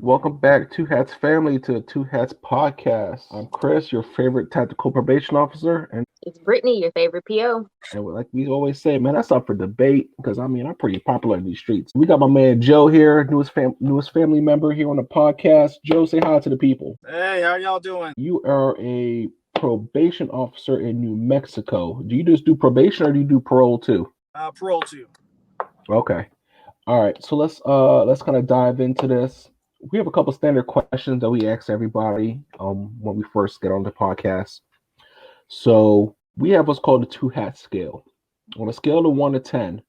Welcome back, Two Hats family, to the Two Hats podcast. I'm Chris, your favorite tactical probation officer, It's Brittany, your favorite PO. and like we always say, man, that's up for debate because I'm pretty popular in these streets. We got my man Joe here, newest family member here on the podcast. Joe, say hi to the people. Hey, how y'all doing? You are a probation officer in New Mexico. Do you just do probation or do you do parole too? Parole too. Okay. All right. So let's kind of dive into this. We have a couple standard questions that we ask everybody when we first get on the podcast. So we have what's called the two hat scale. On a scale of 1 to 10,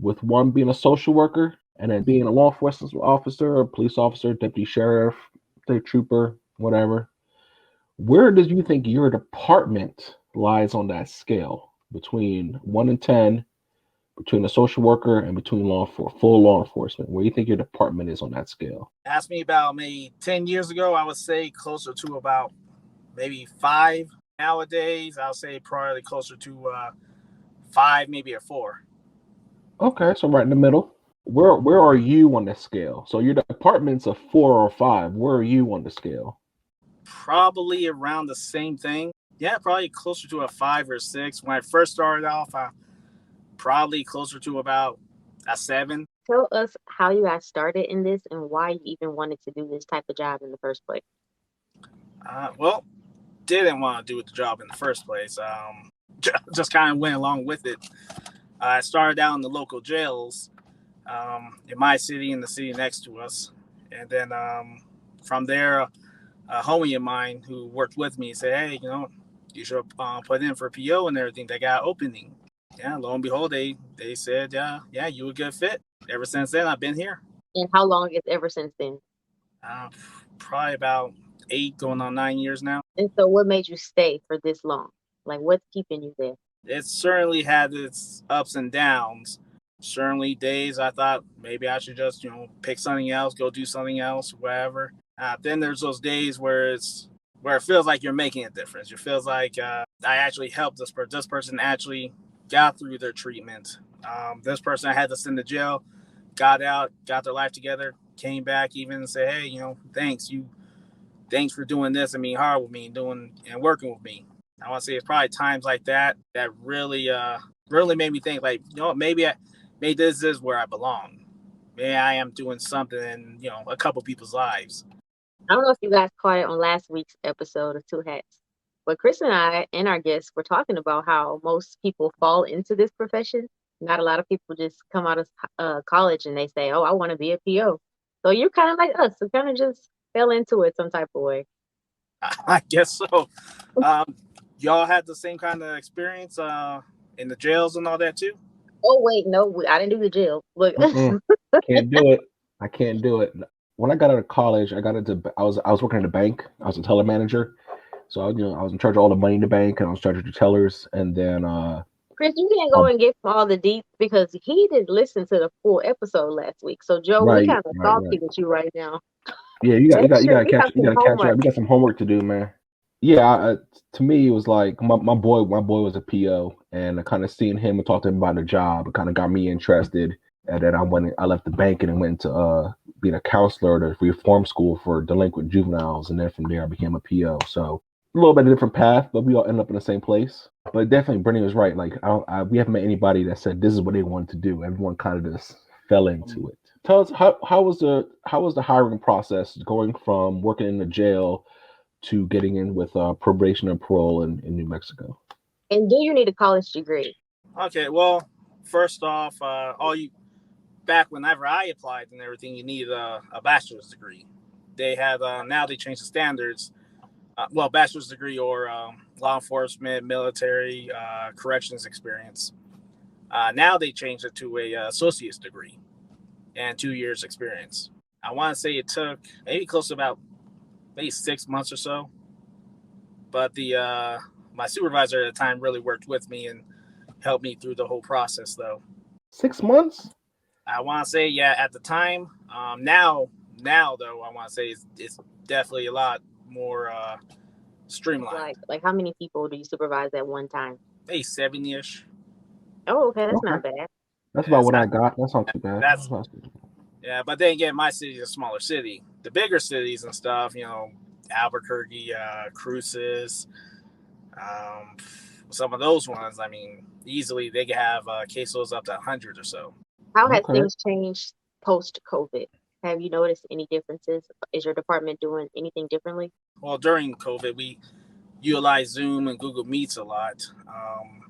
with 1 being a social worker and then being a law enforcement officer, a police officer, deputy sheriff, state trooper, whatever, where do you think your department lies on that scale between 1 and 10, between a social worker and between full law enforcement? Where do you think your department is on that scale? Ask me about maybe 10 years ago, I would say closer to about maybe 5. Nowadays, I'll say probably closer to 5, maybe a 4. Okay, so right in the middle. Where are you on the scale? So your department's a 4 or 5. Where are you on the scale? Probably around the same thing. Yeah, probably closer to a 5 or 6. When I first started off, I probably closer to about a 7. Tell us how you got started in this and why you even wanted to do this type of job in the first place. Well, didn't want to do the job in the first place. Just kind of went along with it. I started out in the local jails in my city and the city next to us. And then from there, a homie of mine who worked with me said, hey, you should put in for PO and everything. They got opening. Yeah, lo and behold, they said, yeah, you a good fit. Ever since then, I've been here. And how long is ever since then? Probably about 8, going on 9 years now. And so what made you stay for this long? Like, what's keeping you there? It certainly had its ups and downs. Certainly days I thought maybe I should just, pick something else, go do something else, whatever. Then there's those days where it feels like you're making a difference. It feels like I actually helped this person. This person actually got through their treatment. This person I had to send to jail, got out, got their life together, came back even and said, hey, thanks for doing this and being hard with me and working with me. I want to say it's probably times like that really made me think like, maybe this is where I belong. Maybe I am doing something in, a couple people's lives. I don't know if you guys caught it on last week's episode of Two Hats, but Chris and I and our guests were talking about how most people fall into this profession. Not a lot of people just come out of college and they say, oh, I want to be a PO. So you're kind of like us. So kind of just fell into it some type of way. I guess so. Y'all had the same kind of experience in the jails and all that too? Oh, wait, no, I didn't do the jail. Look. Can't do it. I can't do it. When I got out of college, I was working at a bank. I was a teller manager. So, I was in charge of all the money in the bank, and I was in charge of the tellers. And then, Chris, you can't go and get all the deep because he didn't listen to the full episode last week. So, Joe, we kind of salty with you right now. Yeah, you got to catch up. We got some homework to do, man. Yeah, to me, it was like my boy was a PO, and kind of seeing him and talking to him about the job, it kind of got me interested. And then I left the bank and went to being a counselor at a reform school for delinquent juveniles, and then from there I became a PO. So a little bit of a different path, but we all ended up in the same place. But definitely, Brittany was right. Like we haven't met anybody that said this is what they wanted to do. Everyone kind of just fell into it. Tell us how was the hiring process going from working in the jail to getting in with probation and parole in New Mexico? And do you need a college degree? Okay, well, first off, back whenever I applied and everything, you needed a bachelor's degree. They had now they changed the standards. Bachelor's degree or law enforcement, military, corrections experience. Now they changed it to a associate's degree and 2 years experience. I want to say it took maybe close to about maybe 6 months or so. But my supervisor at the time really worked with me and helped me through the whole process, though. 6 months? I want to say, yeah, at the time. Now, though, I want to say it's definitely a lot more streamlined. Like how many people do you supervise at one time? Maybe 70-ish. Oh, okay, that's not bad. That's about what I got. That's not too bad. Yeah, but then again, my city is a smaller city. the bigger cities and stuff, Albuquerque, Cruces, some of those ones, I mean, easily they could have caseloads up to 100 or so. How has things changed post-COVID? Have you noticed any differences? Is your department doing anything differently? Well, during COVID, we utilized Zoom and Google Meets a lot.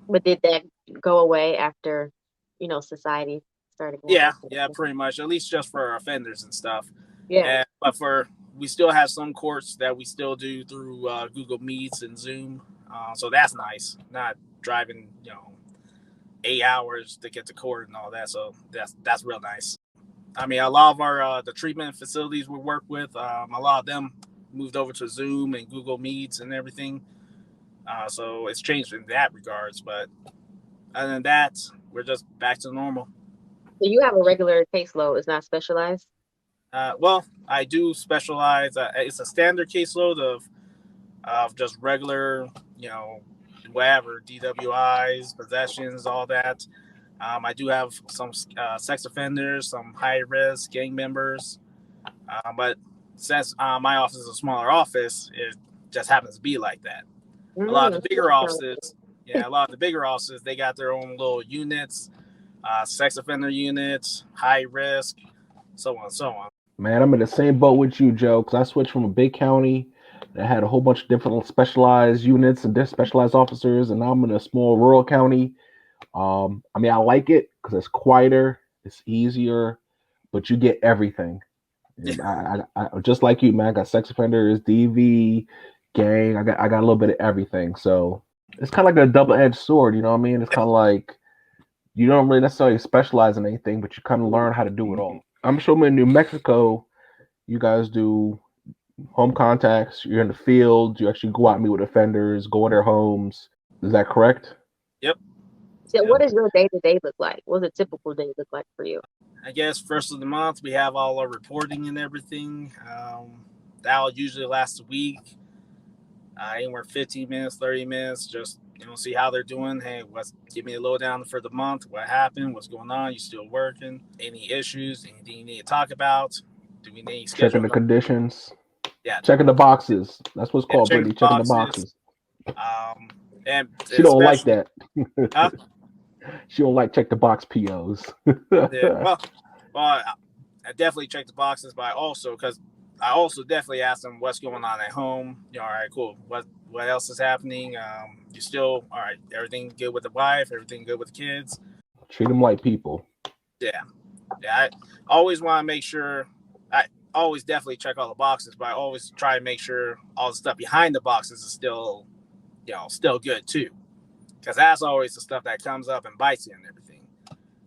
But did that go away after, society started going Yeah, pretty much. At least just for our offenders and stuff. Yeah. But we still have some courts that we still do through Google Meets and Zoom. So that's nice. Not driving, 8 hours to get to court and all that. So that's real nice. I mean, a lot of our the treatment facilities we work with, a lot of them moved over to Zoom and Google Meets and everything. So it's changed in that regards. But other than that, we're just back to normal. So you have a regular caseload. It's not specialized? Well, I do specialize. It's a standard caseload of just regular, whatever, DWIs, possessions, all that. I do have some sex offenders, some high risk gang members. But since my office is a smaller office, it just happens to be like that. A lot of the bigger offices, they got their own little units, sex offender units, high risk, so on and so on. Man, I'm in the same boat with you, Joe, because I switched from a big county that had a whole bunch of different specialized units and specialized officers, and now I'm in a small rural county. I mean, I like it because it's quieter, it's easier, but you get everything. I just like you, man. I got sex offenders, DV, gang. I got a little bit of everything. So it's kind of like a double-edged sword. You know what I mean? It's kind of like you don't really necessarily specialize in anything, but you kind of learn how to do it all. I'm sure in New Mexico, you guys do home contacts. You're in the field. You actually go out and meet with offenders, go in their homes. Is that correct? Yep. So what does your day-to-day look like? What does a typical day look like for you? I guess first of the month, we have all our reporting and everything. That'll usually last a week. Anywhere 15 minutes, 30 minutes, just, see how they're doing. Hey, give me a lowdown for the month. What happened? What's going on? You still working? Any issues? Anything you need to talk about? Do we need checking the conditions? Yeah. Checking the boxes. That's what's called, Brittany. Checking the boxes. And she don't like that. Huh? She don't like check the box POs. Yeah, well, I definitely check the boxes, but I also definitely ask them what's going on at home. All right, cool. What else is happening? You still all right? Everything good with the wife? Everything good with the kids? Treat them like people. Yeah. I always want to make sure. I always definitely check all the boxes, but I always try to make sure all the stuff behind the boxes is still, still good too. Because that's always the stuff that comes up and bites you and everything.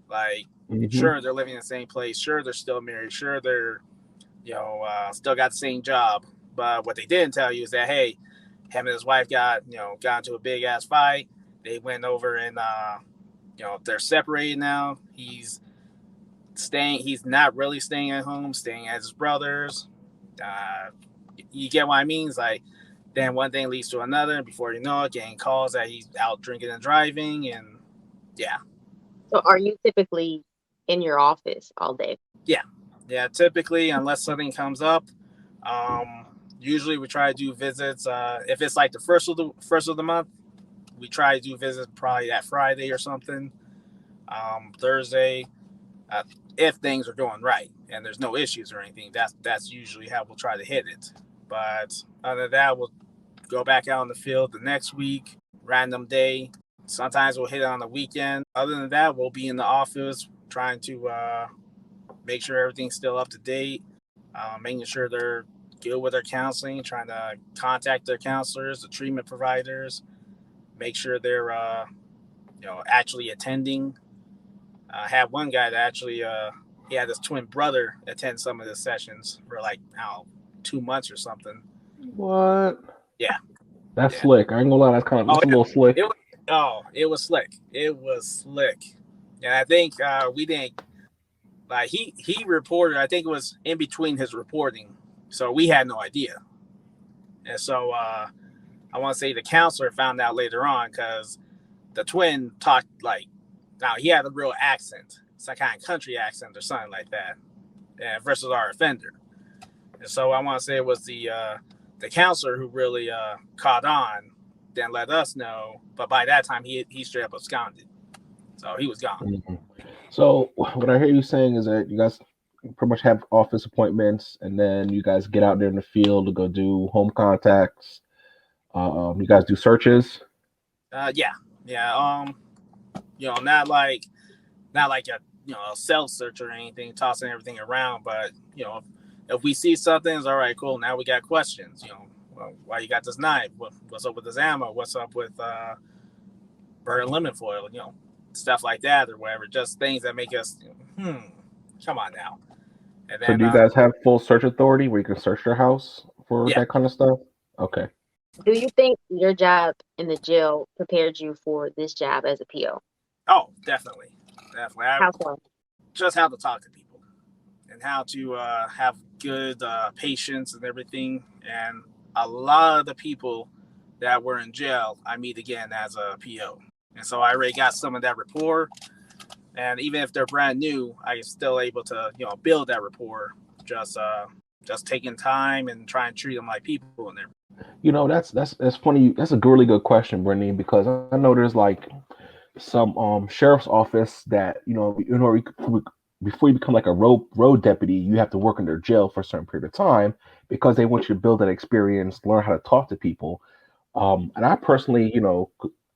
Like, sure, they're living in the same place. Sure, they're still married. Sure, they're, still got the same job. But what they didn't tell you is that, hey, him and his wife got into a big ass fight. They went over and, they're separated now. He's not really staying at home, staying at his brother's. You get what I mean? It's like, then one thing leads to another, and before you know it, getting calls that he's out drinking and driving, and yeah. So are you typically in your office all day? Yeah, typically, unless something comes up. Usually we try to do visits. If it's like the first of the month, we try to do visits probably that Friday or something. Thursday, if things are going right and there's no issues or anything, that's usually how we'll try to hit it. But other than that, we'll go back out in the field the next week, random day. Sometimes we'll hit it on the weekend. Other than that, we'll be in the office trying to make sure everything's still up to date, making sure they're good with their counseling, trying to contact their counselors, the treatment providers, make sure they're actually attending. I had one guy that actually he had his twin brother attend some of the sessions for 2 months or something. What? Yeah. That's slick. I ain't gonna lie, that's a little slick. It was slick. It was slick. And I think we didn't he reported, I think it was in between his reporting. So we had no idea. And so I want to say the counselor found out later on because the twin talked now he had a real accent. It's a kind of country accent or something like that versus our offender. And so I want to say it was the counselor who really caught on, then let us know. But by that time, he straight up absconded, so he was gone. Mm-hmm. So what I hear you saying is that you guys pretty much have office appointments, and then you guys get out there in the field to go do home contacts. You guys do searches. Yeah. Not like a a self search or anything, tossing everything around. But if we see something, it's all right, cool. Now we got questions. Well, why you got this knife? What's up with this ammo? What's up with burnt lemon foil? Stuff like that or whatever. Just things that make us, come on now. And So then, do you guys have full search authority where you can search your house for that kind of stuff? Okay. Do you think your job in the jail prepared you for this job as a PO? Oh, definitely. How so? Just how to talk to people and how to have good patience and everything. And a lot of the people that were in jail, I meet again as a PO. And so I already got some of that rapport. And even if they're brand new, I'm still able to, build that rapport. Just taking time and try and treat them like people in there. That's funny. That's a really good question, Brittany, because I know there's like some sheriff's office that before you become like a road deputy, you have to work in their jail for a certain period of time because they want you to build that experience, learn how to talk to people. And I personally,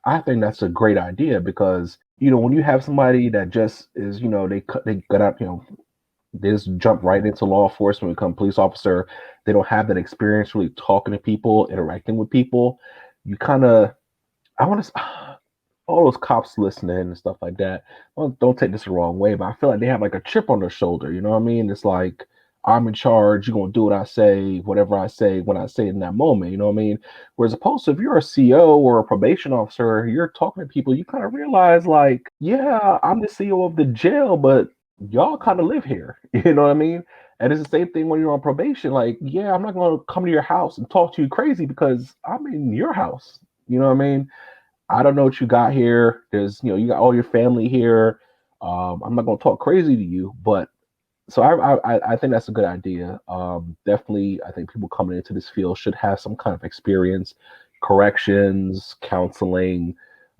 I think that's a great idea because when you have somebody that just is, they got out, they just jump right into law enforcement, become a police officer. They don't have that experience really talking to people, interacting with people. You kind of, I want to, all those cops listening and stuff like that. Well, don't take this the wrong way, but I feel like they have like a chip on their shoulder. You know what I mean? It's like, I'm in charge. You're going to do what I say, whatever I say, when I say it in that moment. You know what I mean? Whereas opposed to if you're a CO or a probation officer, you're talking to people, you kind of realize like, yeah, I'm the CO of the jail, but y'all kind of live here. You know what I mean? And it's the same thing when you're on probation. Like, yeah, I'm not going to come to your house and talk to you crazy because I'm in your house. You know what I mean? I don't know what you got here. There's, you got all your family here. I'm not going to talk crazy to you, but so I think that's a good idea. Definitely, I think people coming into this field should have some kind of experience, corrections, counseling,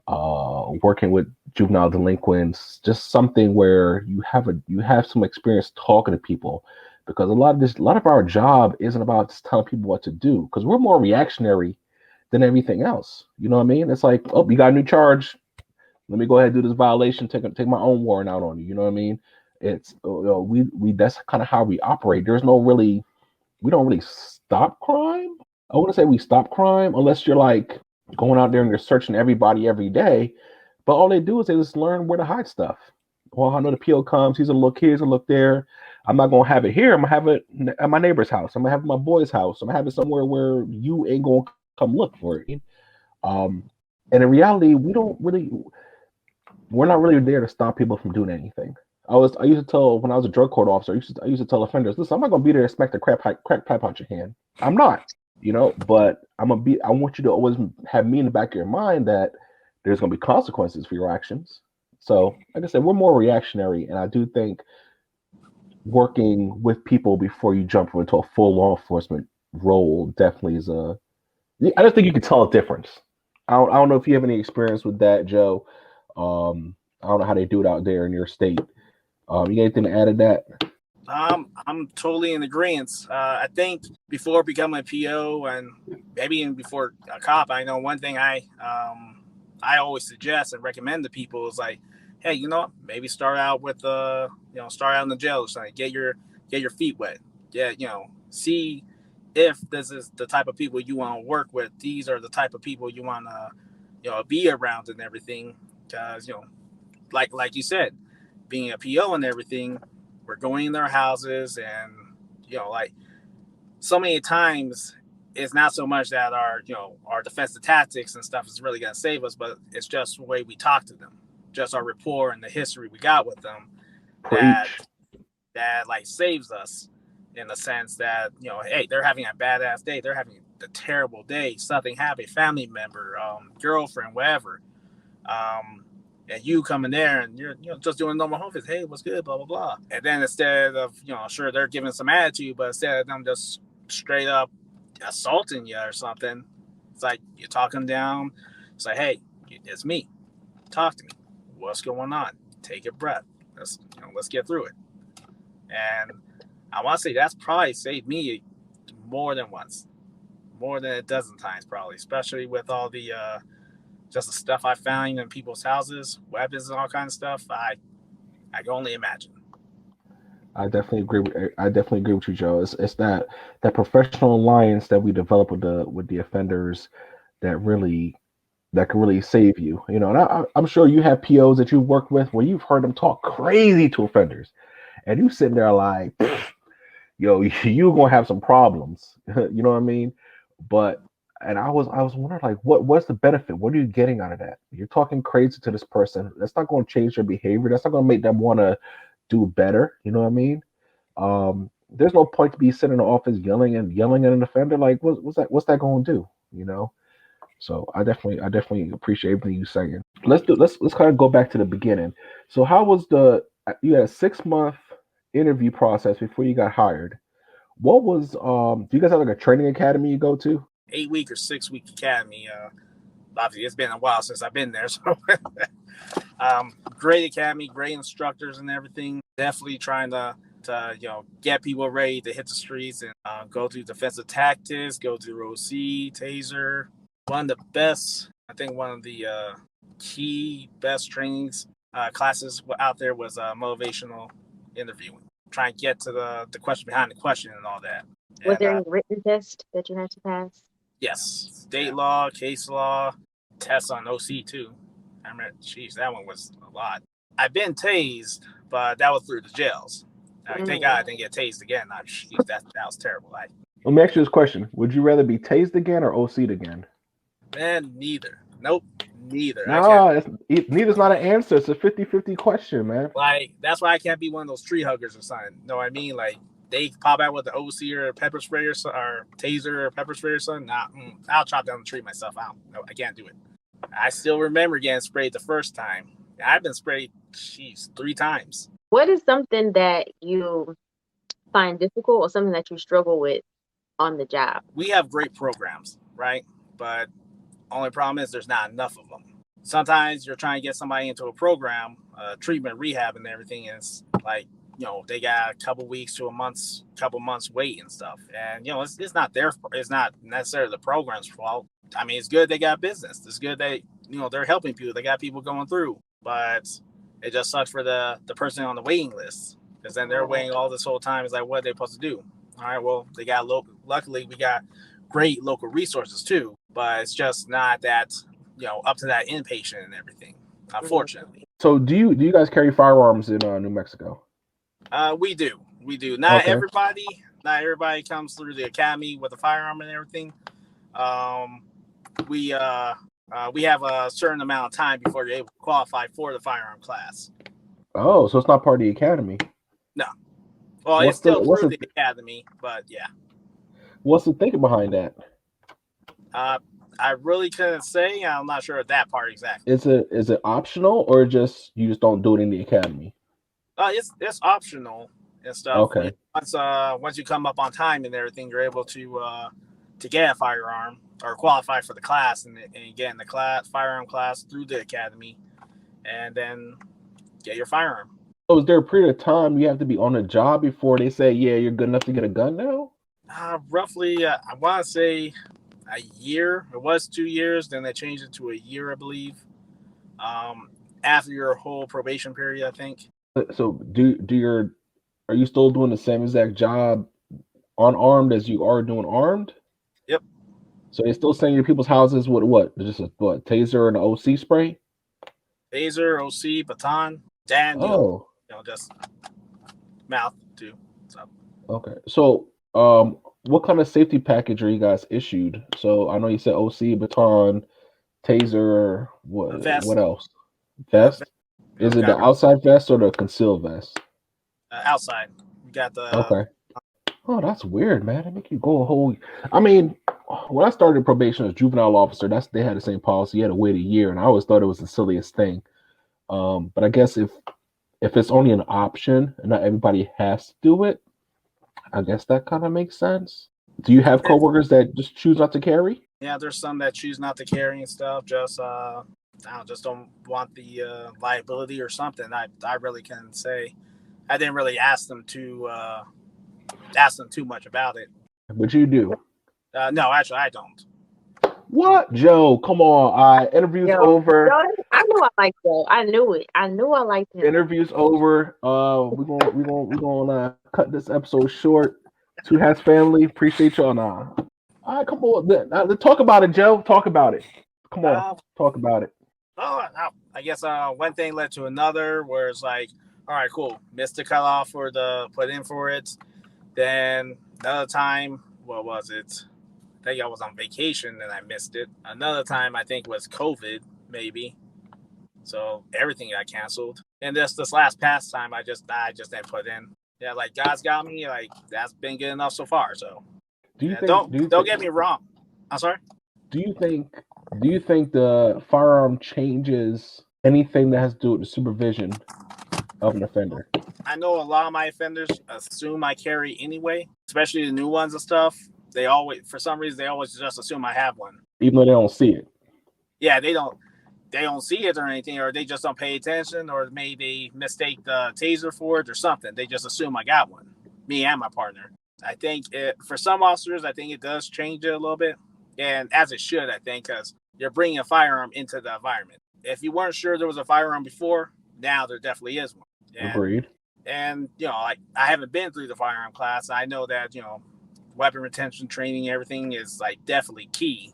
working with juvenile delinquents, just something where you have some experience talking to people, because a lot of our job isn't about just telling people what to do, because we're more reactionary than everything else. You know what I mean? It's like, oh, you got a new charge. Let me go ahead and do this violation. Take my own warrant out on you. You know what I mean? It's we that's kind of how we operate. We don't really stop crime. I wouldn't say we stop crime unless you're like going out there and you're searching everybody every day. But all they do is they just learn where to hide stuff. Well, I know the PO comes. He's gonna look here. He's gonna look there. I'm not gonna have it here. I'm gonna have it at my neighbor's house. I'm gonna have it at my boy's house. I'm gonna have it somewhere where you ain't gonna come look for it. And in reality, we're not really there to stop people from doing anything. I used to tell, when I was a drug court officer, I used to tell offenders, listen, I'm not gonna be there to smack the crack pipe out your hand. I'm not, but I want you to always have me in the back of your mind that there's gonna be consequences for your actions. So, like I said, we're more reactionary, and I do think working with people before you jump into a full law enforcement role definitely is I just think you can tell a difference. I don't know if you have any experience with that, Joe. I don't know how they do it out there in your state. You got anything to add to that? I'm totally in agreement. I think before becoming a PO and maybe even before a cop, I know one thing I always suggest and recommend to people is like, hey, maybe start out with start out in the jail or something. Get your feet wet. Yeah, see if this is the type of people you want to work with. These are the type of people you want to be around and everything. Because like you said, being a PO and everything, we're going in their houses, and like so many times it's not so much that our defensive tactics and stuff is really going to save us, but it's just the way we talk to them, just our rapport and the history we got with them that like saves us, in the sense that hey, they're having a badass day, they're having a terrible day, something happened, family member, girlfriend, whatever. And you come in there and you're just doing normal home visits. Hey, what's good? Blah blah blah. And then instead of sure they're giving some attitude, but instead of them just straight up assaulting you or something, it's like you talk them down. It's like, hey, it's me. Talk to me. What's going on? Take a breath. Let's get through it. And I want to say that's probably saved me more than once, more than a dozen times probably, especially with all the just the stuff I found in people's houses, weapons and all kinds of stuff. I can only imagine. I definitely agree with you, Joe. It's that professional alliance that we develop with the offenders that can really save you. And I'm sure you have POs that you've worked with where you've heard them talk crazy to offenders, and you sitting there like, yo, you gonna have some problems. You know what I mean? And I was wondering like, what's the benefit? What are you getting out of that? You're talking crazy to this person. That's not going to change their behavior. That's not going to make them want to do better. You know what I mean? There's no point to be sitting in the office yelling at an offender. Like, what's that going to do? So I definitely appreciate everything you're saying. Let's kind of go back to the beginning. So how was you had a 6-month interview process before you got hired? What was do you guys have like a training academy you go to? 8-week or 6-week academy. Obviously it's been a while since I've been there, so great academy, great instructors and everything. Definitely trying to get people ready to hit the streets and go through defensive tactics, go through OC, taser. One of the best, I think one of the key best trainings classes out there was motivational interviewing. Try and get to the question behind the question and all that. Was there any written test that you had to pass? Yes. State law, case law, tests on OC too. I remember, that one was a lot. I've been tased, but that was through the jails. Thank God I didn't get tased again. That was terrible. Let me ask you this question. Would you rather be tased again or OC'd again? Man, neither. Nope, neither. No, neither's not an answer. It's a 50-50 question, man. Like, that's why I can't be one of those tree huggers or something. You know what I mean? Like, they pop out with the OC or pepper spray or taser or pepper spray or something. Nah, I'll chop down the tree myself. I can't do it. I still remember getting sprayed the first time. I've been sprayed, 3 times. What is something that you find difficult or something that you struggle with on the job? We have great programs, right? But only problem is there's not enough of them. Sometimes you're trying to get somebody into a program, treatment, rehab, and everything, and it's like, they got a couple weeks to couple months wait and stuff. And, it's not it's not necessarily the program's fault. I mean, it's good they got business. It's good they, they're helping people. They got people going through. But it just sucks for the person on the waiting list, because then they're waiting all this whole time. It's like, what are they supposed to do? All right, well, they got luckily we got great local resources too, but it's just not that, up to that inpatient and everything, unfortunately. So do you guys carry firearms in New Mexico? We do. Not everybody comes through the academy with a firearm and everything. We have a certain amount of time before you're able to qualify for the firearm class. Oh, so it's not part of the academy? No. Well, it's still through the academy, but yeah. What's the thinking behind that? I really couldn't say. I'm not sure of that part exactly. Is it optional, or you just don't do it in the academy? It's optional and stuff. Okay. Once you come up on time and everything, you're able to get a firearm or qualify for the class and get in the firearm class through the academy, and then get your firearm. So is there a period of time you have to be on a job before they say, yeah, you're good enough to get a gun now? Roughly, I want to say a year. It was 2 years. Then they changed it to a year, I believe. After your whole probation period, I think. So are you still doing the same exact job unarmed as you are doing armed? Yep. So they're still sending you to people's houses with what? Just a taser and an OC spray? Taser, OC, baton, and just mouth too. So. Okay. So what kind of safety package are you guys issued? So I know you said OC, baton, taser, what else? Vest? Is it the outside vest or the concealed vest? Outside. We got the. Okay. Oh, that's weird, man. They make you go a whole. I mean, when I started probation as juvenile officer, they had the same policy. You had to wait a year, and I always thought it was the silliest thing. But I guess if it's only an option and not everybody has to do it, I guess that kind of makes sense. Do you have coworkers that just choose not to carry? Yeah, there's some that choose not to carry and stuff. Just just don't want the liability or something. I really can't say. I didn't really ask them too much about it. But you do. No, actually, I don't. What, Joe? Come on! Interviews over. I knew I liked Joe. I knew it. I knew I liked him. Interviews over. We're gonna cut this episode short. Two Hats family, appreciate y'all. Nah. All right, come on. Let's talk about it, Joe. Talk about it. Come on, talk about it. I guess one thing led to another, where it's like, all right, cool, missed the cutoff for the put in for it. Then another time, what was it? I think I was on vacation and I missed it. Another time, I think was COVID, maybe. So everything got canceled. And this last past time, I just didn't put in. Yeah, like God's got me. Like that's been good enough so far. So don't get me wrong. I'm sorry. Do you think the firearm changes anything that has to do with the supervision of an offender? I know a lot of my offenders assume I carry anyway, especially the new ones and stuff. They always, for some reason, just assume I have one, even though they don't see it. Yeah, they don't see it or anything, or they just don't pay attention, or maybe they mistake the taser for it or something. They just assume I got one, me and my partner. I think for some officers, I think it does change it a little bit, and as it should, I think, because you're bringing a firearm into the environment. If you weren't sure there was a firearm before, now there definitely is one. Agreed. And I haven't been through the firearm class. I know that weapon retention training, everything is like definitely key.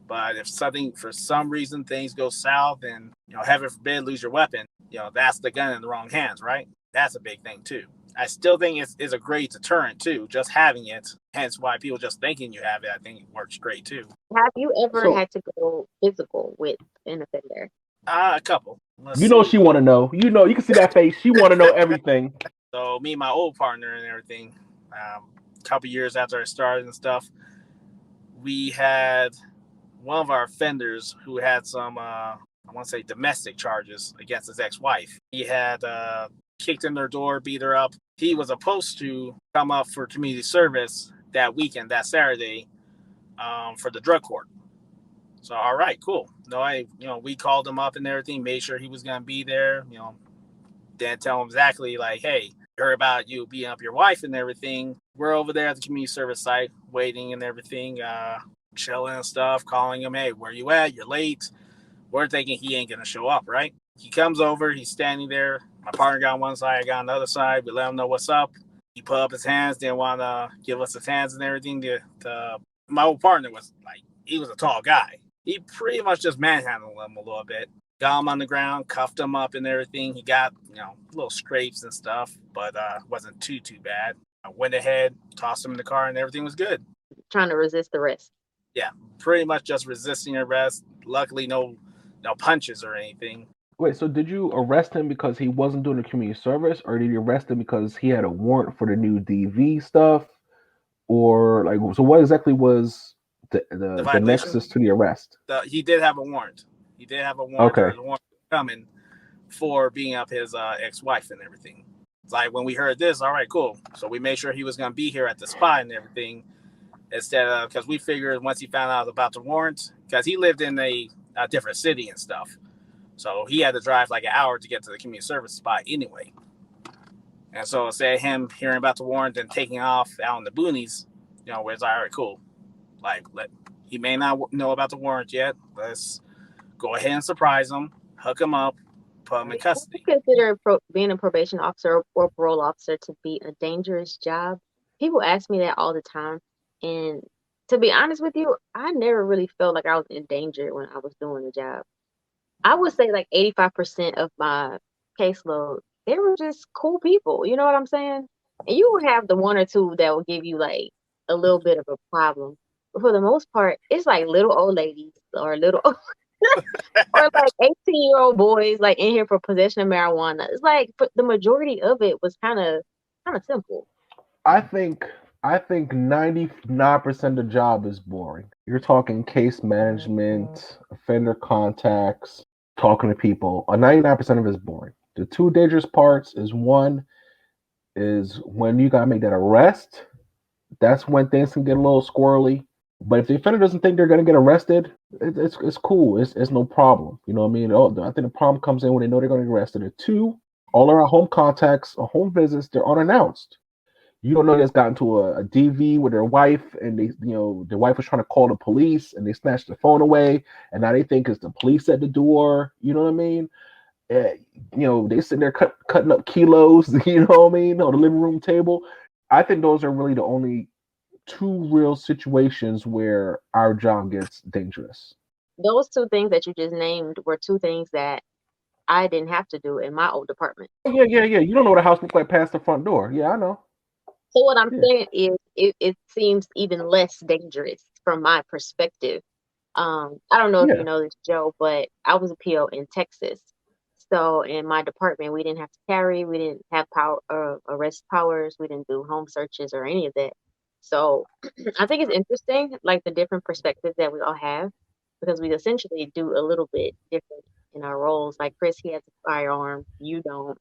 But if something, for some reason, things go south and, heaven forbid, lose your weapon, that's the gun in the wrong hands, right? That's a big thing, too. I still think it's a great deterrent, too, just having it. Hence why people just thinking you have it, I think it works great, too. Have you ever had to go physical with an offender? A couple. She want to know. You can see that face. She want to know everything. So me and my old partner and everything, a couple years after I started and stuff, we had one of our offenders who had some, I want to say, domestic charges against his ex-wife. He had kicked in their door, beat her up. He was supposed to come up for community service that weekend, that Saturday, for the drug court. So, all right, cool. We called him up and everything, made sure he was going to be there. Didn't tell him exactly, like, hey, heard about you beating up your wife and everything. We're over there at the community service site, waiting and everything, chilling and stuff, calling him, hey, where you at? You're late. We're thinking he ain't going to show up, right? He comes over, he's standing there. My partner got on one side, I got on the other side. We let him know what's up. He put up his hands, didn't want to give us his hands and everything. My old partner was like, he was a tall guy. He pretty much just manhandled him a little bit. Got him on the ground, cuffed him up and everything. He got, little scrapes and stuff, but wasn't too bad. I went ahead, tossed him in the car, and everything was good. Trying to resist arrest. Yeah, pretty much just resisting arrest. Luckily, no punches or anything. Wait, so did you arrest him because he wasn't doing the community service, or did you arrest him because he had a warrant for the new DV stuff? Or so what exactly was the nexus to the arrest? He did have a warrant. He did have a warrant. Okay. The warrant coming for beating up his ex-wife and everything. It's like when we heard this, all right, cool. So we made sure he was going to be here at the spot and everything, instead of, because we figured once he found out about the warrant, because he lived in a different city and stuff, so he had to drive like an hour to get to the community service spot anyway. And so instead of him hearing about the warrant and taking off out in the boonies, where it's all right, cool. Like, he may not know about the warrant yet. Let's go ahead and surprise him, hook him up, put him in custody. Do you consider being a probation officer or parole officer to be a dangerous job? People ask me that all the time. And to be honest with you, I never really felt like I was in danger when I was doing the job. I would say like 85% of my caseload, they were just cool people. You know what I'm saying? And you would have the one or two that will give you like a little bit of a problem. But for the most part, it's like little old ladies or little or like 18-year-old boys like in here for possession of marijuana. It's like the majority of it was kind of simple. I think 99% of the job is boring. You're talking case management, offender contacts, talking to people. 99% of it is boring. The two dangerous parts is one is when you gotta make that arrest. That's when things can get a little squirrely. But if the offender doesn't think they're gonna get arrested, it's cool. It's no problem. You know what I mean? I think the problem comes in when they know they're gonna get arrested. And two, all around home contacts or home visits, they're unannounced. You don't know that's gotten to a DV with their wife, and their wife was trying to call the police, and they snatched the phone away, and now they think it's the police at the door. You know what I mean? Uh, they sitting there cutting up kilos. You know what I mean, on the living room table. I think those are really the only two real situations where our job gets dangerous. Those two things that you just named were two things that I didn't have to do in my old department. Yeah. You don't know what a house looks like past the front door. Yeah, I know. So what I'm saying is it seems even less dangerous from my perspective. I don't know if you know this, Joe, but I was a PO in Texas. So in my department, we didn't have to carry, we didn't have arrest powers, we didn't do home searches or any of that. So I think it's interesting, like the different perspectives that we all have, because we essentially do a little bit different in our roles. Like Chris, he has a firearm, you don't,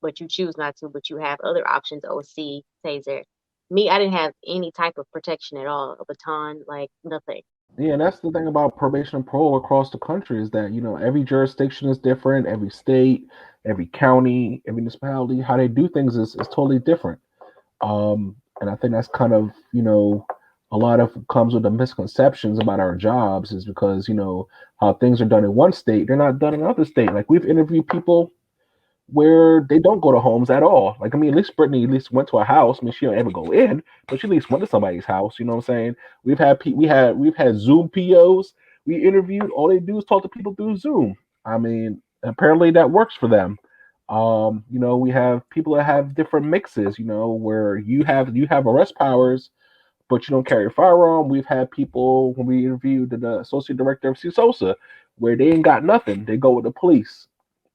but you choose not to, but you have other options, OC, taser. Me, I didn't have any type of protection at all, a baton, like nothing. Yeah, and that's the thing about probation and parole across the country is that, every jurisdiction is different, every state, every county, every municipality, how they do things is totally different. And I think that's kind of, a lot of comes with the misconceptions about our jobs is because, how things are done in one state, they're not done in another state. Like we've interviewed people where they don't go to homes at all. Like, I mean, at least Brittany at least went to a house. I mean, she don't ever go in, but she at least went to somebody's house. You know what I'm saying? We've had Zoom POs we interviewed. All they do is talk to people through Zoom. I mean, apparently that works for them. We have people that have different mixes. Where you have arrest powers, but you don't carry a firearm. We've had people when we interviewed the associate director of CSOSA where they ain't got nothing. They go with the police.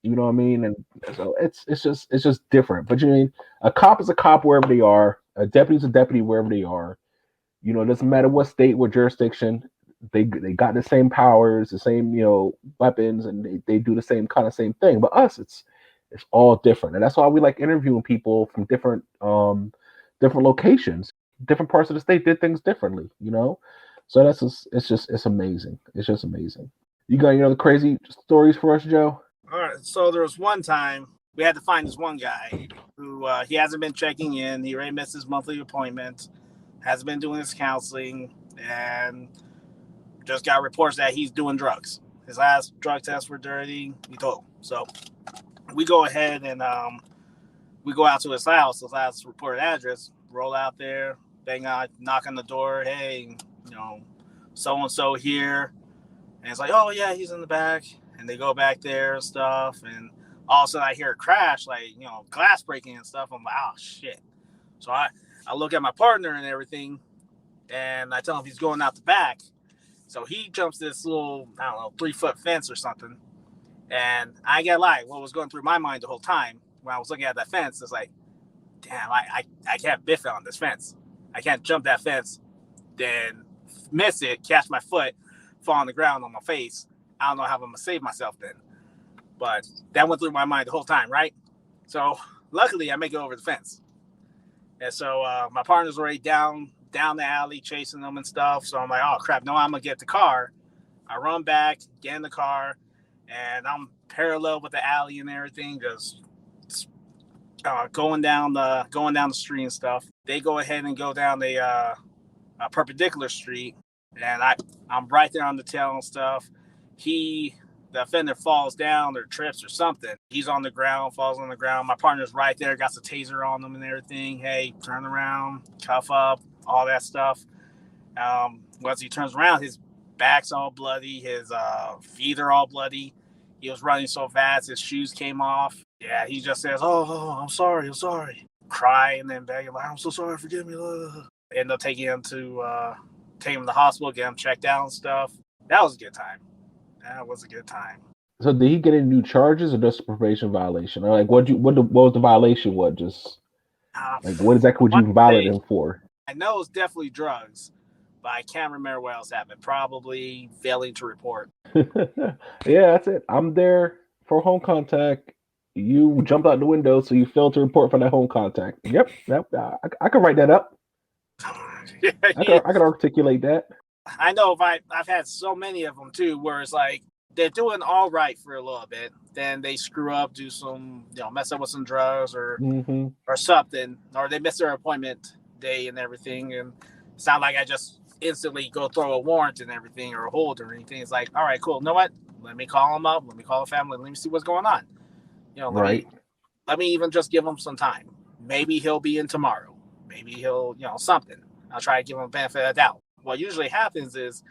You know what I mean? And so it's just different. But a cop is a cop wherever they are. A deputy is a deputy wherever they are. It doesn't matter what state, what jurisdiction. They got the same powers, the same weapons, and they do the same thing. But us, it's all different, and that's why we like interviewing people from different locations, different parts of the state did things differently. So it's amazing. It's just amazing. You got any other crazy stories for us, Joe? All right, so there was one time we had to find this one guy who he hasn't been checking in. He already missed his monthly appointment, hasn't been doing his counseling, and just got reports that he's doing drugs. His last drug tests were dirty. We told him. So we go ahead and we go out to his last reported address, roll out there, bang on, knock on the door. Hey, so-and-so here. And it's like, oh, yeah, he's in the back. And they go back there and stuff. And all of a sudden I hear a crash, like, glass breaking and stuff. I'm like, oh, shit. So I look at my partner and everything. And I tell him he's going out the back. So he jumps this little, 3-foot fence or something. And I get like, what was going through my mind the whole time when I was looking at that fence is like, damn, I can't biff on this fence. I can't jump that fence, then miss it, catch my foot, fall on the ground on my face. I don't know how I'm going to save myself then. But that went through my mind the whole time, right? So luckily I make it over the fence. And so my partner's already down the alley chasing them and stuff. So I'm like, oh, crap, no, I'm going to get the car. I run back, get in the car, and I'm parallel with the alley and everything, just going down the street and stuff. They go ahead and go down a perpendicular street, and I'm right there on the tail and stuff. The offender falls down or trips or something. He's on the ground, falls on the ground. My partner's right there, got the taser on him and everything. Hey, turn around, cuff up, all that stuff. Once he turns around, his back's all bloody, his feet are all bloody. He was running so fast, his shoes came off. Yeah, he just says, oh, I'm sorry. Crying and begging, like, I'm so sorry, forgive me. End up taking him to the hospital, get him checked out and stuff. That was a good time. So did he get any new charges or just a probation violation? Or like what was the violation? Like what exactly would you violate him for? I know it's definitely drugs, but I can't remember what else happened. Probably failing to report. Yeah, that's it. I'm there for home contact. You jumped out the window, so you failed to report for that home contact. Yep. I can write that up. I can articulate that. I know I've had so many of them too, where it's like they're doing all right for a little bit, then they screw up, do some, mess up with some drugs or something, or they miss their appointment day and everything, and it's not like I just instantly go throw a warrant and everything or a hold or anything. It's like, all right, cool. You know what? Let me call them up. Let me call the family. Let me see what's going on. Let me even just give him some time. Maybe he'll be in tomorrow. Maybe he'll, something. I'll try to give him a benefit of the doubt. What usually happens is,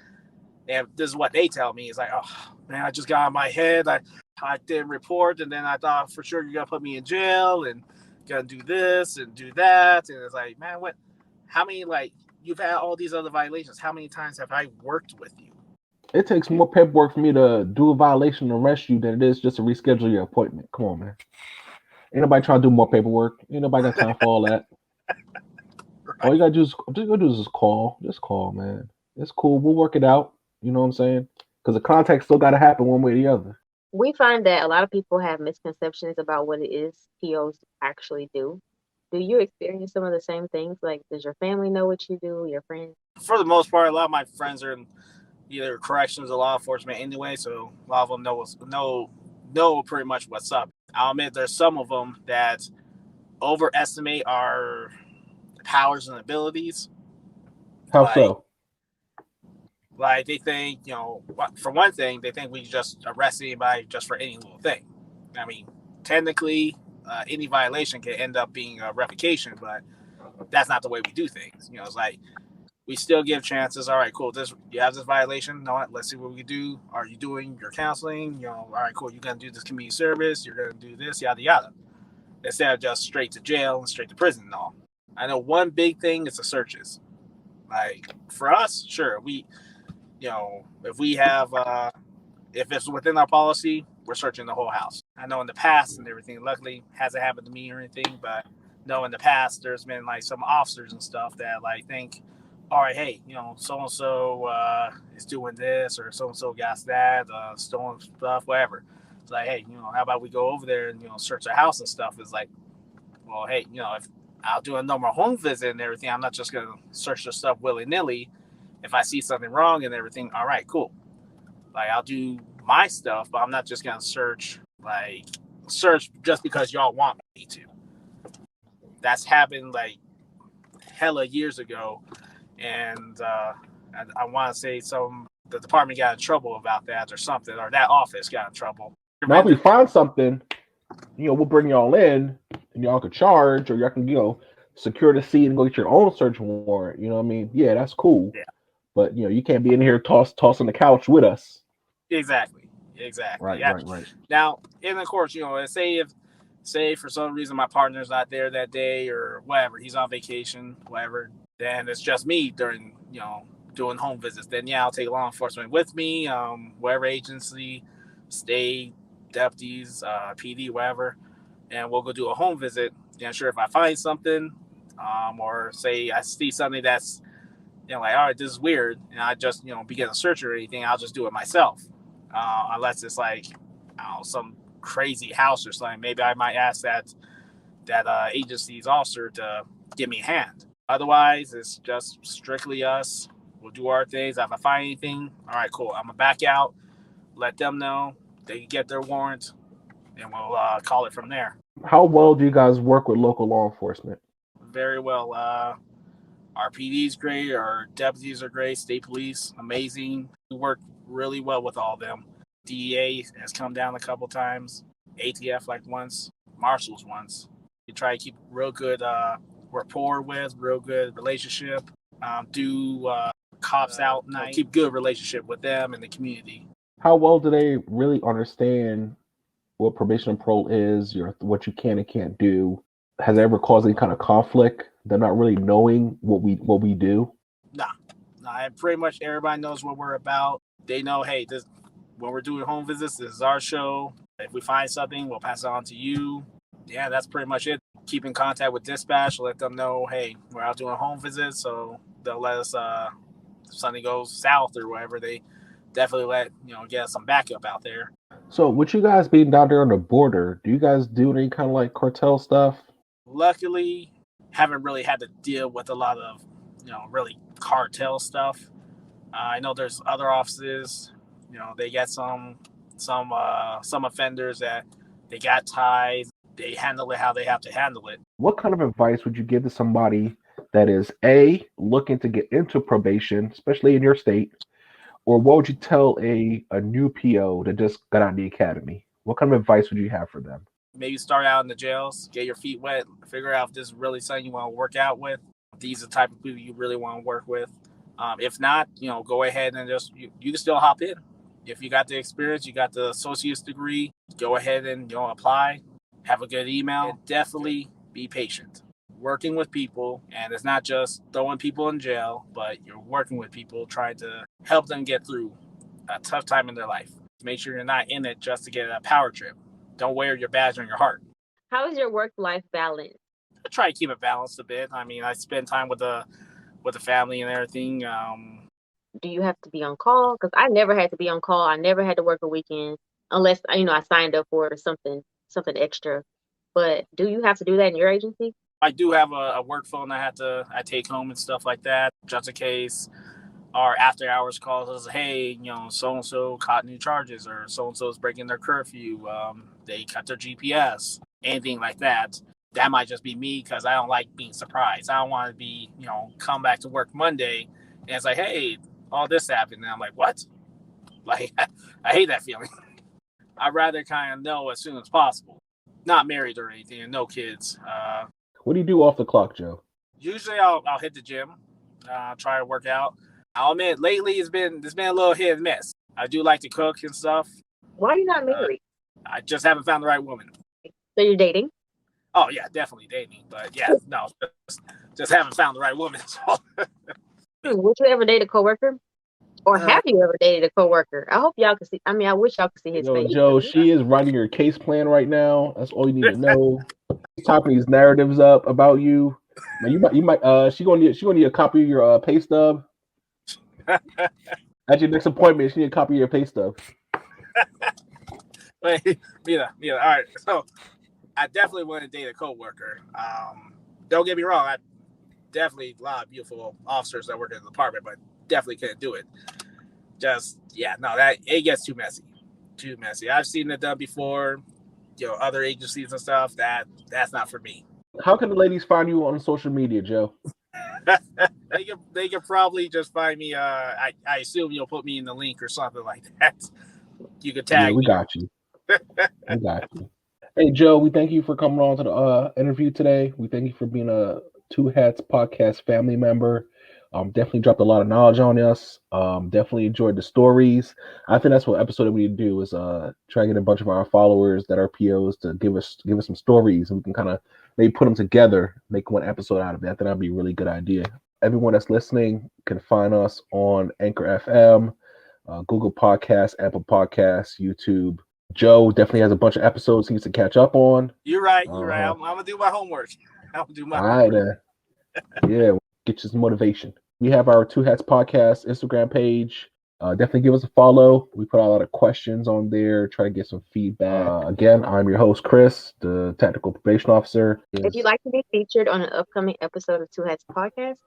and this is what they tell me, is like, oh man, I just got on my head. I didn't report, and then I thought for sure you're gonna put me in jail and gonna do this and do that. And it's like, man, what? How many, like, you've had all these other violations? How many times have I worked with you? It takes more paperwork for me to do a violation and arrest you than it is just to reschedule your appointment. Come on, man. Ain't nobody trying to do more paperwork. Ain't nobody got time for all that. Right. All you gotta do is just call. Just call, man. It's cool. We'll work it out. You know what I'm saying? Because the contact still got to happen one way or the other. We find that a lot of people have misconceptions about what it is POs actually do. Do you experience some of the same things? Like, does your family know what you do? Your friends? For the most part, a lot of my friends are in either corrections or law enforcement anyway, so a lot of them know pretty much what's up. I'll admit there's some of them that overestimate our powers and abilities. How so? Like, they think, for one thing, they think we just arrest anybody just for any little thing. I mean, technically, any violation can end up being a revocation, but that's not the way we do things. It's like, we still give chances. All right, cool. You have this violation. You know what? Let's see what we can do. Are you doing your counseling? All right, cool. You're going to do this community service. You're going to do this, yada, yada. Instead of just straight to jail and straight to prison and all. I know one big thing is the searches. Like, for us, sure, we, if we have, if it's within our policy, we're searching the whole house. I know in the past and everything, luckily hasn't happened to me or anything, but no, in the past, there's been like some officers and stuff that like think, all right, hey, so-and-so is doing this, or so-and-so got that, stolen stuff, whatever. It's like, hey, how about we go over there and, search the house and stuff? It's like, well, hey, if I'll do a normal home visit and everything, I'm not just going to search the stuff willy-nilly. If I see something wrong and everything, all right, cool. Like, I'll do my stuff, but I'm not just going to search just because y'all want me to. That's happened like hella years ago. And I want to say the department got in trouble about that or something, or that office got in trouble. Now, if we find something, we'll bring y'all in and y'all can charge, or y'all can, secure the seat and go get your own search warrant. You know what I mean? Yeah, that's cool. Yeah. But, you can't be in here tossing the couch with us. Exactly. Right, yeah. right. Now, and of course, say for some reason my partner's not there that day or whatever, he's on vacation, whatever, then it's just me during, doing home visits. Then, yeah, I'll take law enforcement with me, whatever agency, state, deputies, PD, whatever, and we'll go do a home visit. And sure, if I find something, or say I see something that's, like, all right, this is weird, and I just, begin a search or anything, I'll just do it myself. Unless it's like, some crazy house or something. Maybe I might ask that agency's officer to give me a hand. Otherwise, it's just strictly us. We'll do our things. If I find anything, all right, cool. I'm going to back out, let them know. They can get their warrant, and we'll call it from there. How well do you guys work with local law enforcement? Very well. Our PD's great. Our deputies are great. State police, amazing. We work really well with all of them. DEA has come down a couple times. ATF like once. Marshals once. We try to keep real good rapport with, real good relationship. Do cops out night. Keep good relationship with them and the community. How well do they really understand what probation and parole is, what you can and can't do? Has it ever caused any kind of conflict? They're not really knowing what we do? Nah, pretty much everybody knows what we're about. They know, hey, when we're doing home visits, this is our show. If we find something, we'll pass it on to you. Yeah, that's pretty much it. Keep in contact with dispatch, let them know, hey, we're out doing home visits, so they'll let us something goes south or whatever, they definitely get some backup out there. So, with you guys being down there on the border, do you guys do any kind of like cartel stuff? Luckily, haven't really had to deal with a lot of, really cartel stuff. I know there's other offices, they get some offenders that they got ties. They handle it how they have to handle it. What kind of advice would you give to somebody that is A, looking to get into probation, especially in your state? Or what would you tell a new PO that just got out of the academy? What kind of advice would you have for them? Maybe start out in the jails, get your feet wet, figure out if this is really something you want to work out with. If these are the type of people you really want to work with. If not, go ahead and just you can still hop in. If you got the experience, you got the associate's degree, go ahead and apply. Have a good email. And definitely be patient. Working with people, and it's not just throwing people in jail, but you're working with people, trying to help them get through a tough time in their life. Make sure you're not in it just to get a power trip. Don't wear your badge on your heart. How is your work-life balance? I try to keep it balanced a bit. I mean, I spend time with the family and everything. Do you have to be on call? Because I never had to be on call. I never had to work a weekend unless I signed up for something extra. But do you have to do that in your agency? I do have a work phone I take home and stuff like that, just in case our after hours calls us, hey, so and so caught new charges, or so and so is breaking their curfew. They cut their GPS, anything like that. That might just be me because I don't like being surprised. I don't want to be, come back to work Monday and it's like, hey, all this happened. And I'm like, what? Like, I hate that feeling. I'd rather kind of know as soon as possible. Not married or anything, and no kids. What do you do off the clock, Joe? Usually I'll hit the gym, try to work out. I'll admit, lately it's been a little hit and miss. I do like to cook and stuff. Why are you not married? I just haven't found the right woman. So you're dating? Oh yeah, definitely dating. But yeah, no, just haven't found the right woman. So. Would you ever date a coworker? Or have you ever dated a coworker? I hope y'all can see. I mean, I wish y'all could see his face. Joe, she is writing your case plan right now. That's all you need to know. She's typing these narratives up about you. Man, you might. She gonna need a copy of your pay stub. At your next appointment, she need a copy of your pay stub. Wait, Mira. All right. So, I definitely want to date a coworker. Don't get me wrong. I definitely a lot of beautiful officers that work in the department, but definitely couldn't do it. That it gets too messy. I've seen it done before, other agencies and stuff. That's not for me. How can the ladies find you on social media, Joe? They can probably just find me. I assume you'll put me in the link or something like that. You could tag me. We got you. We got you. Hey, Joe, we thank you for coming on to the interview today. We thank you for being a Two Hats podcast family member. Definitely dropped a lot of knowledge on us. Definitely enjoyed the stories. I think that's what episode we need to do is try to get a bunch of our followers that are POs to give us some stories, and we can kind of maybe put them together, make one episode out of it. I think that'd be a really good idea. Everyone that's listening can find us on Anchor FM, Google Podcasts, Apple Podcasts, YouTube. Joe definitely has a bunch of episodes he needs to catch up on. You're right. I'm gonna do my homework. All right, yeah, get you some motivation. We have our Two Hats podcast Instagram page. Definitely give us a follow. We put a lot of questions on there, try to get some feedback. Again, I'm your host, Chris, the technical probation officer. If you'd like to be featured on an upcoming episode of Two Hats Podcast,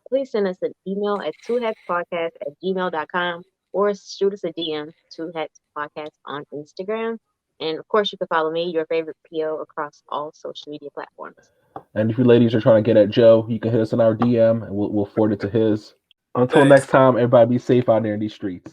please send us an email at twohatspodcast@gmail.com or shoot us a DM, Two Hats Podcast on Instagram. And of course, you can follow me, your favorite PO, across all social media platforms. And if you ladies are trying to get at Joe, you can hit us in our DM and we'll forward it to his. Until next time, everybody be safe out there in these streets.